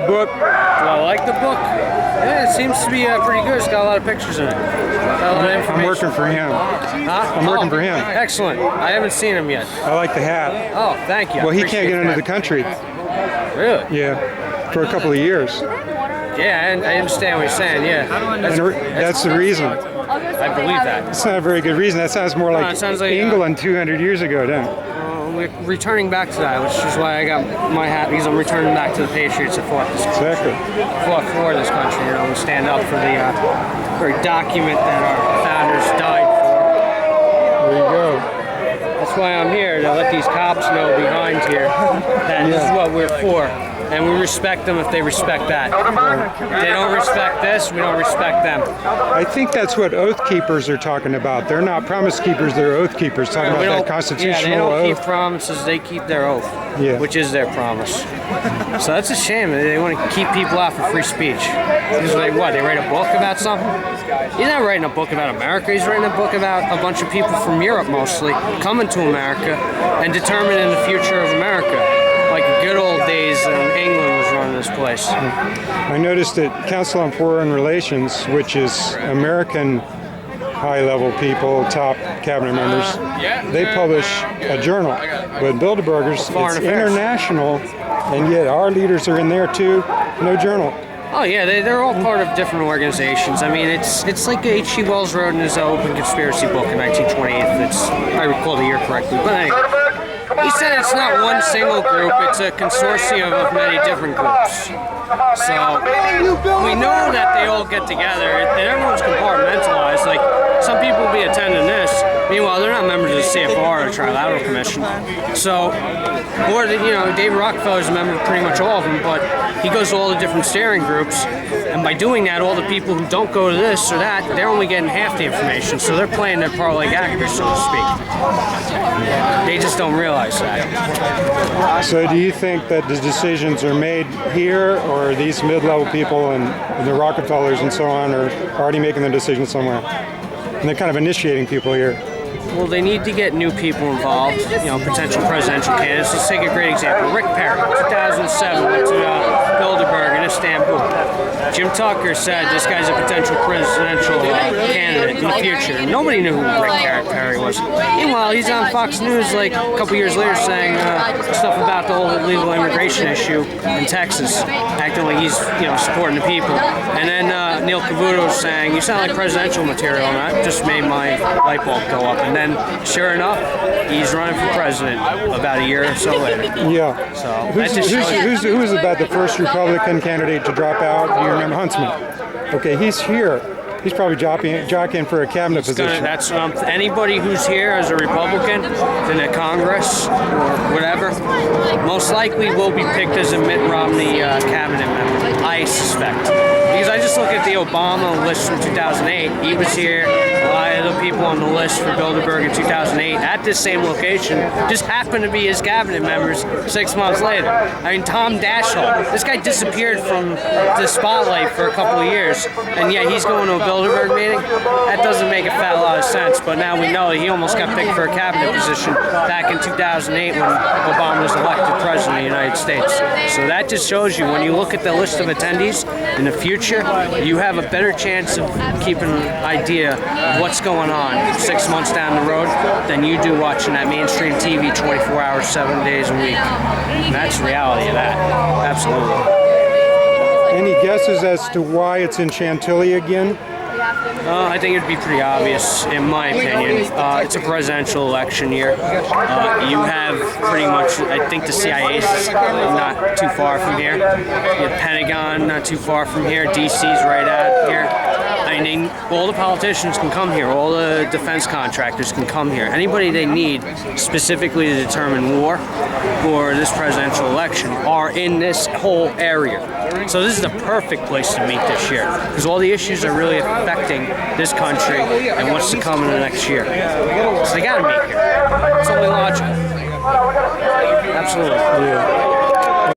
book? Do I like the book? Yeah, it seems to be pretty good. It's got a lot of pictures in it. Got a lot of information. I'm working for him. Huh? I'm working for him. Excellent. I haven't seen him yet. I like the hat. Oh, thank you. Well, he can't get into the country. Really? Yeah, for a couple of years. Yeah, I understand what you're saying. Yeah, That's the reason. I believe that. It's not a very good reason. That sounds more like, it sounds like England 200 years ago, doesn't it? We're returning back to that, which is why I got my hat, because I'm returning back to the Patriots that fought for this country. You know, we stand up for the very document that our founders died for. There you go. That's why I'm here, to let these cops know behind here that this is what we're for. And we respect them if they respect that. If they don't respect this, we don't respect them. I think that's what oath keepers are talking about. They're not promise keepers, they're oath keepers, talking about that constitutional oath. Yeah, they don't keep promises, they keep their oath, which is their promise. So that's a shame. They want to keep people out for free speech. It's like, what, they write a book about something? He's not writing a book about America, he's writing a book about a bunch of people from Europe mostly coming to America and determining the future of America. Like the good old days when England was running this place. I noticed that Council on Foreign Relations, which is American high-level people, top cabinet members, they publish a journal. But Bilderbergers, it's international, and yet our leaders are in there too. No journal. Oh yeah, they're all part of different organizations. I mean, it's like H.G. Wells wrote in his Open Conspiracy book in 1928. If I recall the year correctly. But anyway. He said it's not one single group, it's a consortium of many different groups. So, we know that they all get together, and everyone's compartmentalized. Like, some people will be attending this, meanwhile, they're not members of the CFR or Trilateral Commission. So, or, David Rockefeller's a member of pretty much all of them, but he goes to all the different steering groups, and by doing that, all the people who don't go to this or that, they're only getting half the information, so they're playing their part like actors, so to speak. They just don't realize that. So do you think that the decisions are made here, or these mid-level people and the Rockefellers and so on are already making the decisions somewhere? And they're kind of initiating people here. Well, they need to get new people involved, potential presidential candidates. Let's take a great example. Rick Perry, 2007, went to Bilderberg in Istanbul. Jim Tucker said this guy's a potential presidential candidate in the future. Nobody knew who Rick Perry was. Meanwhile, he's on Fox News like a couple years later saying stuff about the whole illegal immigration issue in Texas, acting like he's supporting the people. And then Neil Cavuto was saying, "You sound like presidential material," and that just made my light bulb go up. And then, sure enough, he's running for president about a year or so later. Yeah. So who was about the first Republican candidate to drop out? Do you remember? Huntsman. Okay, he's here. He's probably jockeying for a cabinet position. That's anybody who's here as a Republican in the Congress or whatever, most likely will be picked as a Mitt Romney cabinet member, I suspect. Because I just look at the Obama list from 2008. He was here. A lot of the people on the list for Bilderberg in 2008 at this same location just happened to be his cabinet members 6 months later. I mean, Tom Daschle, this guy disappeared from the spotlight for a couple of years, and yet he's going to a Bilderberg meeting? That doesn't make a fat lot of sense, but now we know that he almost got picked for a cabinet position back in 2008 when Obama was elected president of the United States. So that just shows you, when you look at the list of attendees in the future, you have a better chance of keeping an idea of what's going on 6 months down the road than you do watching that mainstream TV 24 hours, 7 days a week. And that's the reality of that. Absolutely. Any guesses as to why it's in Chantilly again? I think it'd be pretty obvious, in my opinion. It's a presidential election year. You have pretty much, I think the CIA is not too far from here. The Pentagon not too far from here. DC's right out here. I mean, all the politicians can come here. All the defense contractors can come here. Anybody they need specifically to determine war or this presidential election are in this whole area. So this is the perfect place to meet this year, because all the issues are really affecting this country and what's to come in the next year. So they got to meet here. It's only logical. Absolutely. Yeah.